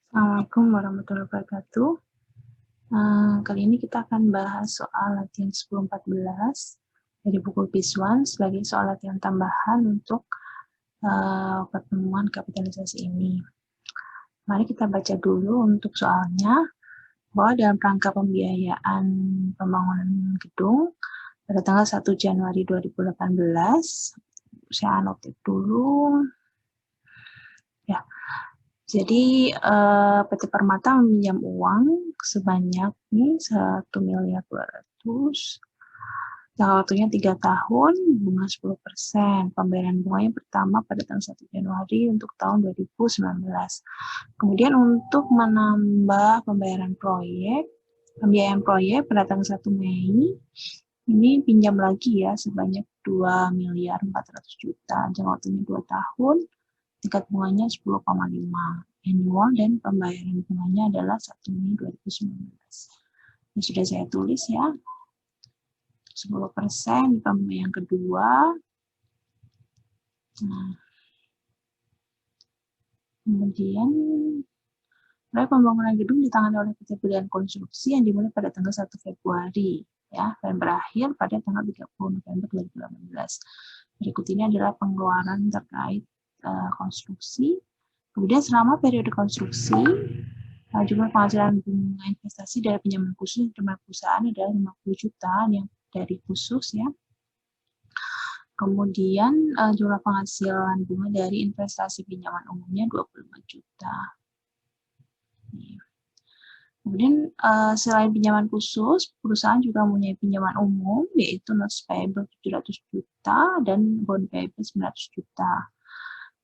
Assalamualaikum warahmatullahi wabarakatuh. Kali ini kita akan bahas soal latihan 10-14 dari buku Biswan sebagai soal latihan tambahan untuk pertemuan kapitalisasi ini. Mari kita baca dulu untuk soalnya, bahwa dalam rangka pembiayaan pembangunan gedung pada tanggal 1 Januari 2018, saya anotir dulu. Ya, jadi PT Permata meminjam uang sebanyak 1.200.000.000. Jangka waktunya 3 tahun, bunga 10%. Pembayaran bunganya pertama pada tanggal 1 Januari untuk tahun 2019. Kemudian untuk menambah pembayaran pembiayaan proyek pada tanggal 1 Mei, ini pinjam lagi ya sebanyak 2.400.000.000. Jangka waktunya 2 tahun, tingkat bunganya 10,5 annual, dan pembayaran bunganya adalah 1 Mei 2019. Ini sudah saya tulis ya. 10% pembayaran kedua. Nah, kemudian proyek pembangunan gedung ditangani oleh PT Pilihan Konstruksi yang dimulai pada tanggal 1 Februari ya, dan berakhir pada tanggal 30 November 2018. Berikut ini adalah pengeluaran terkait konstruksi. Kemudian selama periode konstruksi, jumlah penghasilan bunga investasi dari pinjaman khusus dari perusahaan adalah 50 juta yang dari khusus ya. Kemudian jumlah penghasilan bunga dari investasi pinjaman umumnya 25 juta. Kemudian selain pinjaman khusus, perusahaan juga mempunyai pinjaman umum, yaitu notes payable 700 juta dan bond payable 900 juta.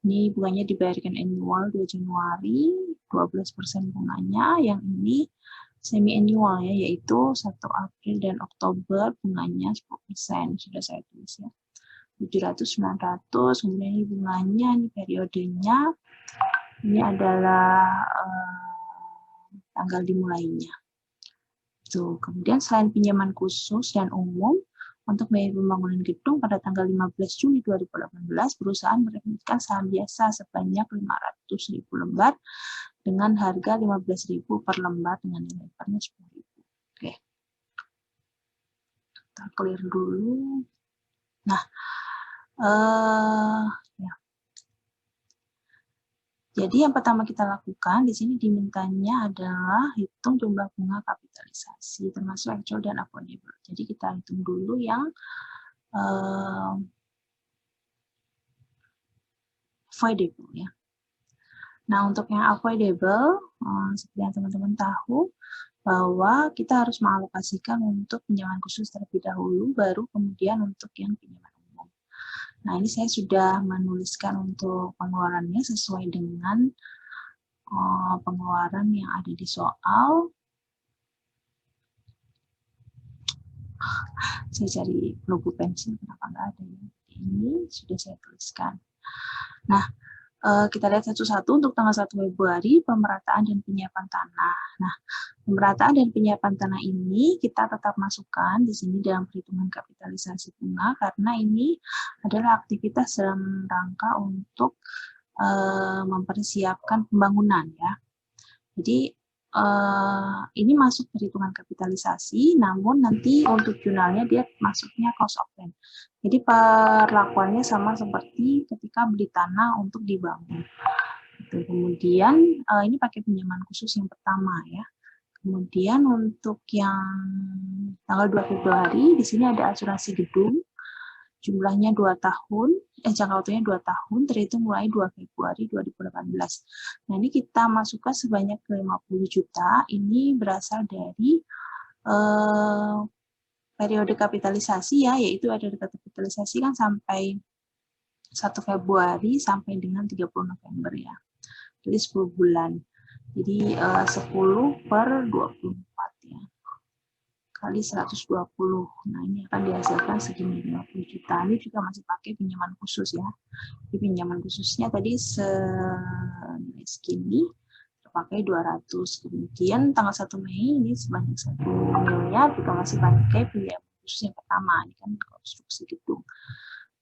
Ini bunganya dibayarkan annual 2 Januari, 12% bunganya. Yang ini semi-annual ya, yaitu 1 April dan Oktober bunganya 10%. Sudah saya tulis ya. 700, 900, kemudian ini bunganya, ini periodenya, ini adalah tanggal dimulainya. Tuh, kemudian selain pinjaman khusus dan umum, untuk biaya pembangunan gedung pada tanggal 15 Juli 2018, perusahaan menerbitkan saham biasa sebanyak 500.000 lembar dengan harga 15.000 per lembar dengan nilai parnya 10.000. Oke. Kita clear dulu. Nah, ya. Jadi yang pertama kita lakukan di sini dimintanya adalah hitung jumlah bunga kapitalisasi termasuk actual dan avoidable. Jadi kita hitung dulu yang avoidable ya. Nah, untuk yang avoidable, seperti yang teman-teman tahu, bahwa kita harus mengalokasikan untuk pinjaman khusus terlebih dahulu, baru kemudian untuk yang pinjaman umum. Nah, ini saya sudah menuliskan untuk pengeluarannya sesuai dengan pengeluaran yang ada di soal. Saya cari logo pensil, kenapa nggak ada ya? Ini sudah saya tuliskan. Nah, kita lihat satu-satu. Untuk tanggal 1 Februari, pemerataan dan penyiapan tanah. Nah, pemerataan dan penyiapan tanah ini kita tetap masukkan di sini dalam perhitungan kapitalisasi bunga, karena ini adalah aktivitas dalam rangka untuk mempersiapkan pembangunan ya. Jadi ini masuk perhitungan kapitalisasi, namun nanti untuk jurnalnya dia masuknya cost of land. Jadi perlakuannya sama seperti ketika beli tanah untuk dibangun. Kemudian ini pakai pinjaman khusus yang pertama ya. Kemudian untuk yang tanggal 2 Februari di sini ada asuransi gedung. Jumlahnya 2 tahun, jangka waktunya 2 tahun, terhitung mulai 2 Februari 2018. Nah, ini kita masukkan sebanyak 50 juta, ini berasal dari periode kapitalisasi ya, yaitu ada kapitalisasi kan sampai 1 Februari sampai dengan 30 November ya. Jadi 10 bulan. Jadi 10 per 24 ya. Kali 120. Nah, ini akan dihasilkan segini 50 juta. Ini juga masih pakai pinjaman khusus ya. Di pinjaman khususnya tadi segini, terpakai 200. Kemudian tanggal 1 Mei ini sebanyak 1 miliar juga masih pakai pinjaman khusus yang pertama. Ini kan konstruksi gedung.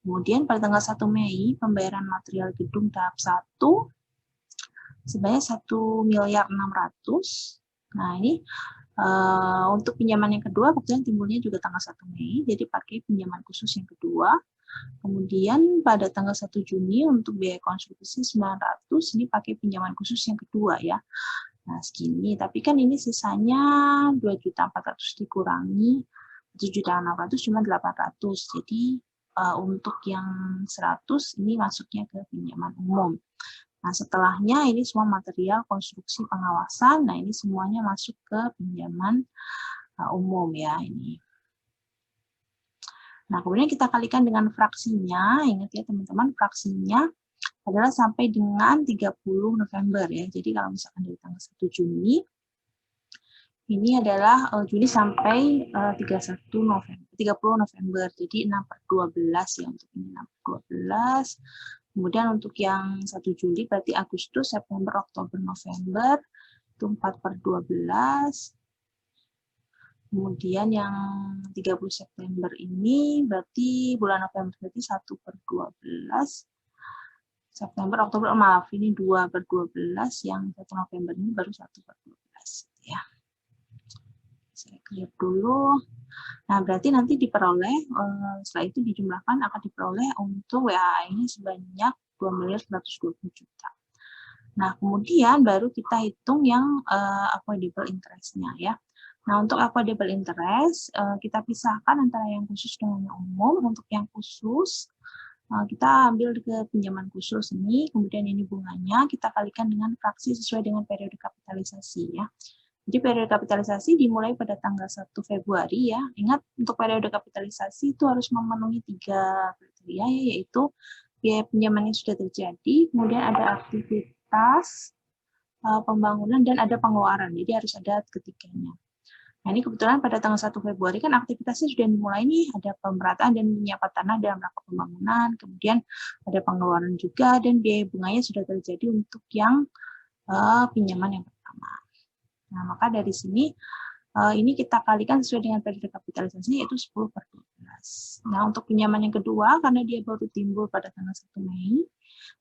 Kemudian pada tanggal 1 Mei, pembayaran material gedung tahap 1 sebanyak 1.600.000.000. Nah, ini untuk pinjaman yang kedua kebetulan timbulnya juga tanggal 1 Mei, jadi pakai pinjaman khusus yang kedua. Kemudian pada tanggal 1 Juni untuk biaya konstruksi 900, ini pakai pinjaman khusus yang kedua ya. Nah, segini, tapi kan ini sisanya 2.400.000 dikurangi 7.600.000 cuma 800. Jadi untuk yang 100 ini masuknya ke pinjaman umum. Nah, setelahnya ini semua material konstruksi pengawasan. Nah, ini semuanya masuk ke pinjaman umum ya ini. Nah, kemudian kita kalikan dengan fraksinya. Ingat ya teman-teman, fraksinya adalah sampai dengan 30 November ya. Jadi kalau misalkan dari tanggal 1 Juni, ini adalah Juni sampai 31 November, 30 November. Jadi 6/12 ya untuk ini 6/12. Kemudian untuk yang 1 Juli berarti Agustus, September, Oktober, November itu 4/12. Kemudian yang 30 September ini berarti bulan November berarti 1/12. September, Oktober, maaf ini 2/12, yang 1 November ini baru 1/12 ya. Saya clear dulu. Nah, berarti nanti diperoleh, setelah itu dijumlahkan akan diperoleh untuk WAA ini sebanyak 2.120.000.000. Nah, kemudian baru kita hitung yang avoidable interest-nya ya. Nah, untuk avoidable interest, kita pisahkan antara yang khusus dengan yang umum. Untuk yang khusus, kita ambil ke pinjaman khusus ini, kemudian ini bunganya, kita kalikan dengan fraksi sesuai dengan periode kapitalisasi ya. Jadi periode kapitalisasi dimulai pada tanggal 1 Februari ya. Ingat untuk periode kapitalisasi itu harus memenuhi 3 kriteria ya, yaitu biaya pinjaman yang sudah terjadi, kemudian ada aktivitas pembangunan dan ada pengeluaran. Jadi harus ada ketiganya. Nah, ini kebetulan pada tanggal 1 Februari kan aktivitasnya sudah dimulai nih, ada pemerataan dan penyiapan tanah dalam rangka pembangunan, kemudian ada pengeluaran juga dan biaya bunganya sudah terjadi untuk yang pinjaman yang pertama. Nah, maka dari sini ini kita kalikan sesuai dengan periode kapitalisasi yaitu 10/12. Nah, untuk pinjaman yang kedua karena dia baru timbul pada tanggal 1 Mei,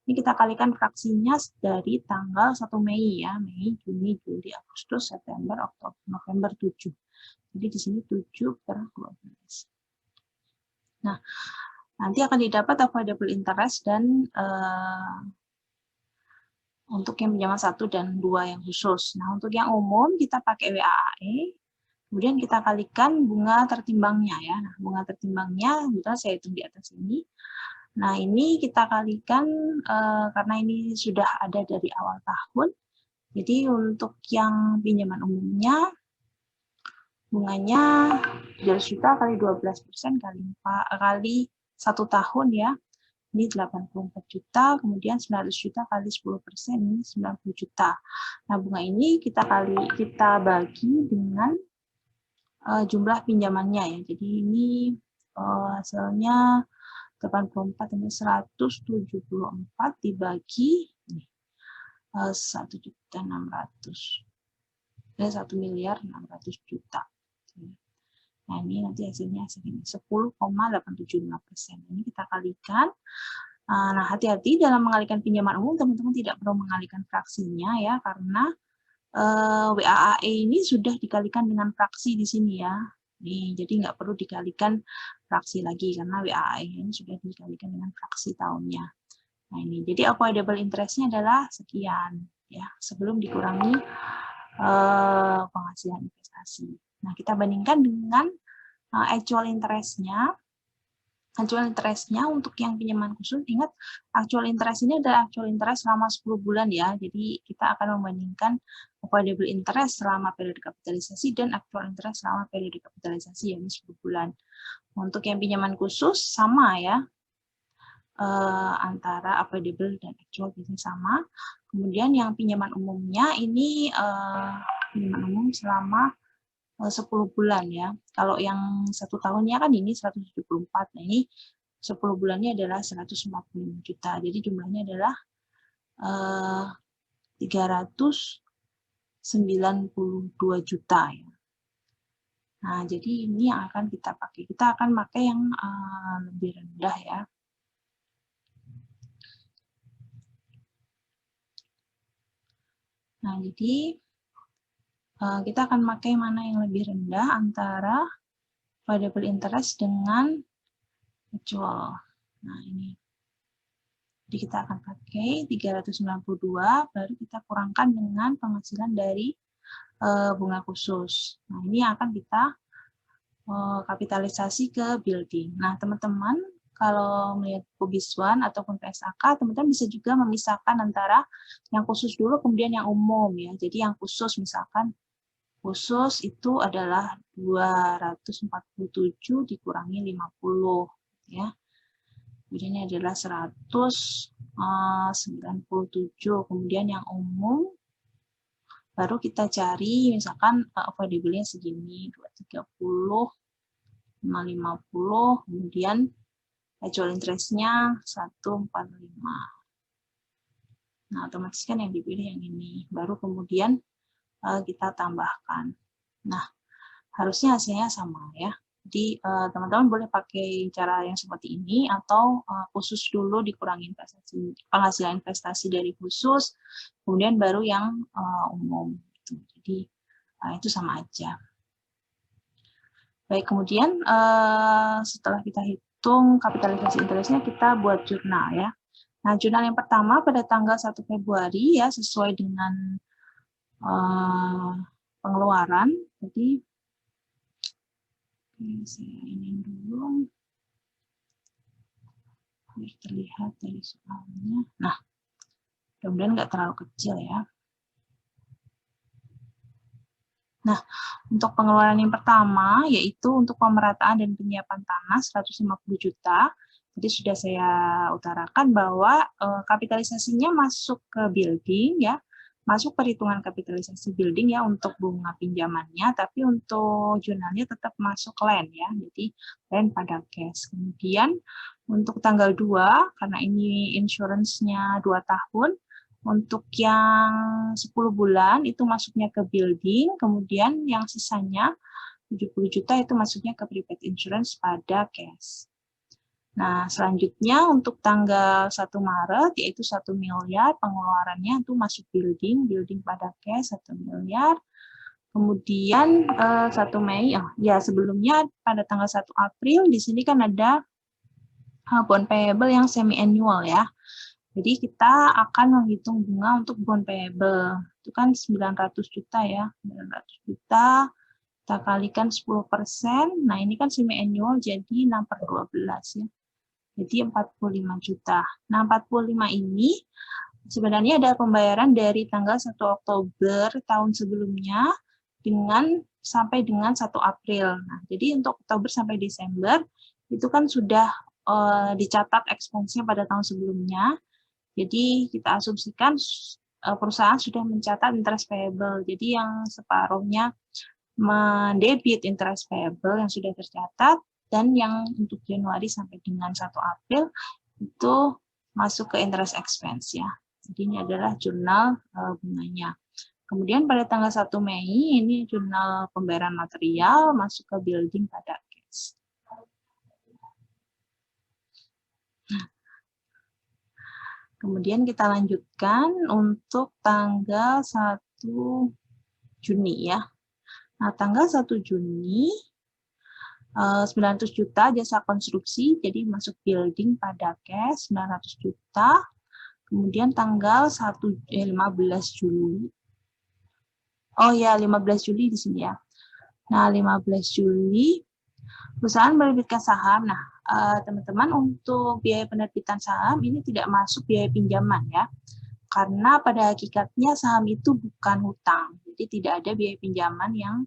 ini kita kalikan fraksinya dari tanggal 1 Mei ya, Mei, Juni, Juli, Agustus, September, Oktober, November 7. Jadi di sini 7/12. Nah, nanti akan didapat avoidable interest dan untuk yang pinjaman 1 dan 2 yang khusus. Nah, untuk yang umum kita pakai WAAE, kemudian kita kalikan bunga tertimbangnya ya. Nah, bunga tertimbangnya kebetulan saya hitung di atas ini. Nah, ini kita kalikan karena ini sudah ada dari awal tahun. Jadi untuk yang pinjaman umumnya bunganya 700 juta kali 12% kali 1 tahun ya. Ini 84 juta, kemudian 900 juta kali 10%, ini 90 juta. Nah, bunga ini kita bagi dengan jumlah pinjamannya ya. Jadi ini hasilnya 84 ini 174 dibagi 1.600.000. 1.600.000.000. Nah, ini nanti hasilnya segini 10,875%. Ini kita kalikan. Nah, hati-hati dalam mengalihkan pinjaman umum, teman-teman tidak perlu mengalihkan fraksinya ya, karena WAAE ini sudah dikalikan dengan fraksi di sini ya. Nih, jadi nggak perlu dikalikan fraksi lagi karena WAAE ini sudah dikalikan dengan fraksi tahunnya. Nah, ini jadi avoidable interest-nya adalah sekian ya, sebelum dikurangi penghasilan investasi. Nah, kita bandingkan dengan actual interest-nya. Actual interest-nya untuk yang pinjaman khusus, ingat actual interest ini adalah actual interest selama 10 bulan ya. Jadi kita akan membandingkan avoidable interest selama periode kapitalisasi dan actual interest selama periode kapitalisasi yakni 10 bulan. Untuk yang pinjaman khusus sama ya. Antara avoidable dan actual biasanya sama. Kemudian yang pinjaman umumnya ini pinjaman umum selama 10 bulan ya. Kalau yang 1 tahunnya kan ini 174. Nah, ini 10 bulannya adalah 145 juta. Jadi jumlahnya adalah 392 juta ya. Nah, jadi ini yang akan kita pakai. Kita akan pakai yang lebih rendah ya. Nah, jadi kita akan pakai mana yang lebih rendah antara variable interest dengan actual. Nah, ini. Jadi kita akan pakai 392, baru kita kurangkan dengan penghasilan dari bunga khusus. Nah, ini akan kita kapitalisasi ke building. Nah, teman-teman, kalau melihat Kubiswan ataupun PSAK, teman-teman bisa juga memisahkan antara yang khusus dulu, kemudian yang umum ya. Jadi yang khusus, misalkan khusus itu adalah 247 dikurangi 50 ya. Kemudian ini adalah 197. Kemudian yang umum baru kita cari misalkan available-nya segini 230, 550, kemudian actual interest-nya 145. Nah, otomatis kan yang dipilih yang ini. Baru kemudian kita tambahkan. Nah, harusnya hasilnya sama ya. Jadi teman-teman boleh pakai cara yang seperti ini atau khusus dulu dikurangi penghasilan investasi dari khusus, kemudian baru yang umum. Jadi itu sama aja. Baik, kemudian setelah kita hitung kapitalisasi interestnya, kita buat jurnal ya. Nah, jurnal yang pertama pada tanggal 1 Februari ya, sesuai dengan pengeluaran. Jadi saya ini dulu biar terlihat dari soalnya. Nah, mudah-mudahan nggak terlalu kecil ya. Nah, untuk pengeluaran yang pertama yaitu untuk pemerataan dan penyiapan tanah 150 juta. Jadi sudah saya utarakan bahwa kapitalisasinya masuk ke building ya. Masuk perhitungan kapitalisasi building ya untuk bunga pinjamannya, tapi untuk jurnalnya tetap masuk land ya. Jadi land pada cash. Kemudian untuk tanggal 2 karena ini insurance-nya 2 tahun, untuk yang 10 bulan itu masuknya ke building, kemudian yang sisanya 70 juta itu masuknya ke prepaid insurance pada cash. Nah, selanjutnya untuk tanggal 1 Maret yaitu 1 miliar pengeluarannya itu masuk building pada cash 1 miliar. Kemudian 1 Mei, ya sebelumnya pada tanggal 1 April di sini kan ada bond payable yang semi annual ya. Jadi kita akan menghitung bunga untuk bond payable. Itu kan 900 juta ya. 900 juta, kita kalikan 10%. Nah, ini kan semi annual jadi 6/12 ya. Jadi 45 juta. Nah, 45 ini sebenarnya ada pembayaran dari tanggal 1 Oktober tahun sebelumnya sampai dengan 1 April. Nah, jadi untuk Oktober sampai Desember itu kan sudah dicatat expense-nya pada tahun sebelumnya. Jadi kita asumsikan perusahaan sudah mencatat interest payable. Jadi yang separuhnya mendebit interest payable yang sudah tercatat, dan yang untuk Januari sampai dengan 1 April itu masuk ke interest expense ya. Jadi ini adalah jurnal bunganya. Kemudian pada tanggal 1 Mei ini jurnal pembayaran material masuk ke building pada cash. Kemudian kita lanjutkan untuk tanggal 1 Juni ya. Nah, tanggal 1 Juni 900 juta jasa konstruksi, jadi masuk building pada cash 900 juta. Kemudian tanggal 15 Juli. Oh ya, 15 Juli di sini ya. Nah, 15 Juli perusahaan menerbitkan saham. Nah, teman-teman, untuk biaya penerbitan saham ini tidak masuk biaya pinjaman ya. Karena pada hakikatnya saham itu bukan hutang. Jadi tidak ada biaya pinjaman yang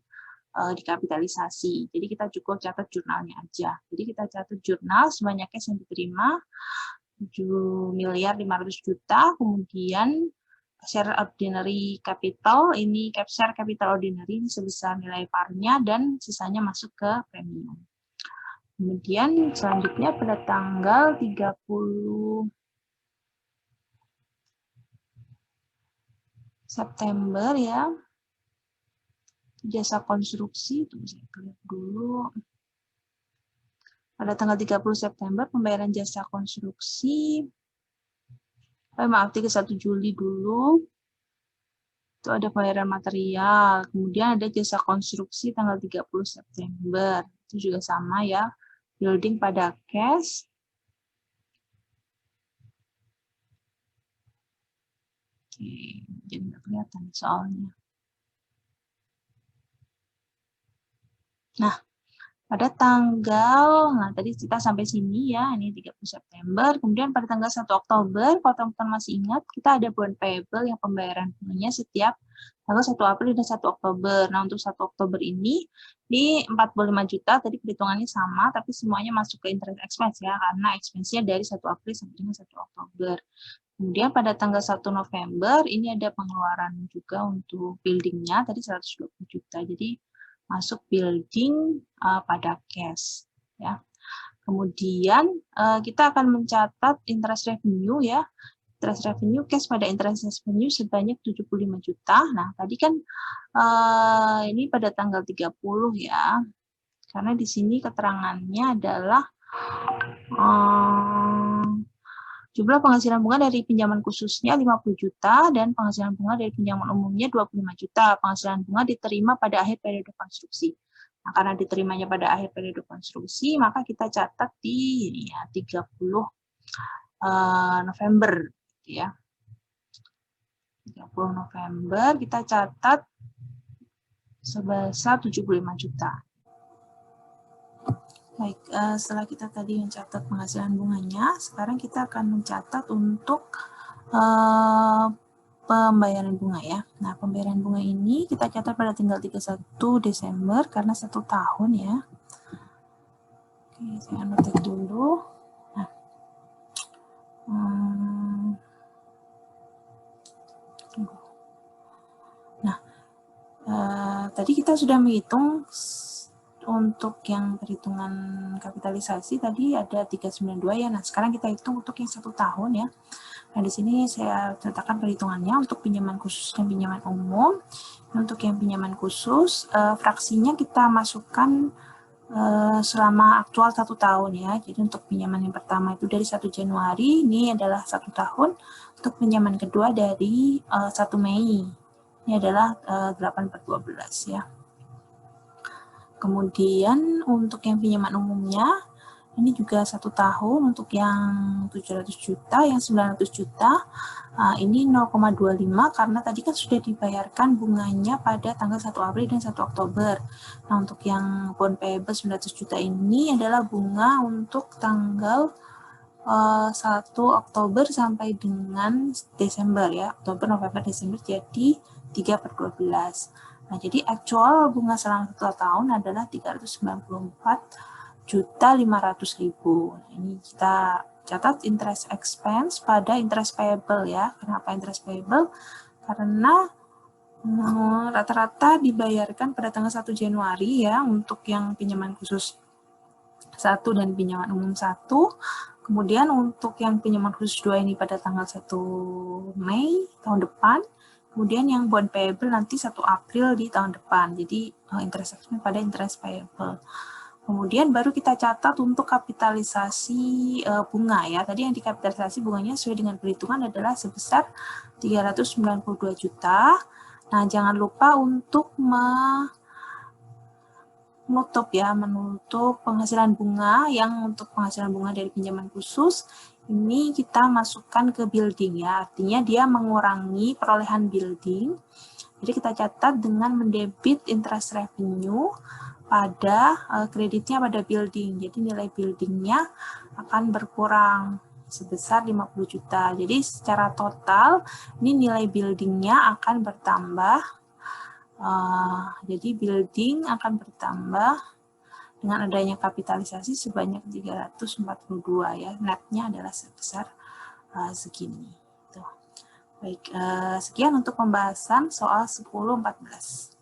dikapitalisasi. Jadi kita cukup catat jurnalnya aja. Jadi kita catat jurnal sebanyak cash yang diterima 7.500.000.000, kemudian share ordinary capital, ini share capital ordinary ini sebesar nilai par-nya dan sisanya masuk ke premium. Kemudian selanjutnya pada tanggal 30 September ya, jasa konstruksi, itu saya lihat dulu. Pada tanggal 30 September pembayaran jasa konstruksi, maaf 31 Juli dulu. Itu ada pembayaran material, kemudian ada jasa konstruksi tanggal 30 September. Itu juga sama ya, building pada cash. Oke, jadi nggak kelihatan soalnya. Nah, pada tadi kita sampai sini ya, ini 30 September, kemudian pada tanggal 1 Oktober, kalau teman-teman masih ingat, kita ada bond payable yang pembayaran bunganya setiap tanggal 1 April dan 1 Oktober. Nah, untuk 1 Oktober ini, di 45 juta, tadi perhitungannya sama, tapi semuanya masuk ke interest expense ya, karena expense-nya dari 1 April sampai dengan 1 Oktober. Kemudian pada tanggal 1 November, ini ada pengeluaran juga untuk building-nya, tadi 120 juta. Jadi, masuk building pada cash ya. Kemudian kita akan mencatat interest revenue ya. Interest revenue cash pada interest revenue sebanyak 75 juta. Nah, tadi kan ini pada tanggal 30 ya. Karena di sini keterangannya adalah jumlah penghasilan bunga dari pinjaman khususnya 50 juta dan penghasilan bunga dari pinjaman umumnya 25 juta. Penghasilan bunga diterima pada akhir periode konstruksi. Nah, karena diterimanya pada akhir periode konstruksi, maka kita catat di ini ya, 30 November ya. 30 November kita catat sebesar 75 juta. Baik, setelah kita tadi mencatat penghasilan bunganya, sekarang kita akan mencatat untuk pembayaran bunga ya. Nah, pembayaran bunga ini kita catat pada tanggal 31 Desember karena 1 tahun ya. Oke, saya notit dulu. Nah, tadi kita sudah menghitung untuk yang perhitungan kapitalisasi tadi ada 392 ya. Nah, sekarang kita hitung untuk yang 1 tahun ya. Nah, di sini saya letakkan perhitungannya untuk pinjaman khusus dan pinjaman umum. Untuk yang pinjaman khusus, fraksinya kita masukkan selama aktual 1 tahun ya. Jadi untuk pinjaman yang pertama itu dari 1 Januari, ini adalah 1 tahun. Untuk pinjaman kedua dari 1 Mei, ini adalah 8/12 ya. Kemudian untuk yang pinjaman umumnya, ini juga 1 tahun untuk yang 700 juta, yang 900 juta, ini 0,25 karena tadi kan sudah dibayarkan bunganya pada tanggal 1 April dan 1 Oktober. Nah, untuk yang bond payable 900 juta ini adalah bunga untuk tanggal 1 Oktober sampai dengan Desember ya, Oktober, November, Desember, jadi 3/12. Nah, jadi actual bunga selama 1 tahun adalah 394.500.000. Ini kita catat interest expense pada interest payable ya. Kenapa interest payable? Karena rata-rata dibayarkan pada tanggal 1 Januari ya untuk yang pinjaman khusus 1 dan pinjaman umum 1. Kemudian untuk yang pinjaman khusus 2 ini pada tanggal 1 Mei tahun depan. Kemudian yang bond payable nanti 1 April di tahun depan. Jadi interest expense pada interest payable. Kemudian baru kita catat untuk kapitalisasi bunga ya. Tadi yang dikapitalisasi bunganya sesuai dengan perhitungan adalah sebesar 392 juta. Nah, jangan lupa untuk menutup penghasilan bunga yang untuk penghasilan bunga dari pinjaman khusus ini kita masukkan ke building ya, artinya dia mengurangi perolehan building. Jadi kita catat dengan mendebit interest revenue pada kreditnya pada building. Jadi nilai buildingnya akan berkurang sebesar 50 juta. Jadi secara total ini nilai buildingnya akan bertambah. Jadi building akan bertambah dengan adanya kapitalisasi sebanyak 342 ya, netnya adalah sebesar segini. Tuh. Baik, sekian untuk pembahasan soal 10-14.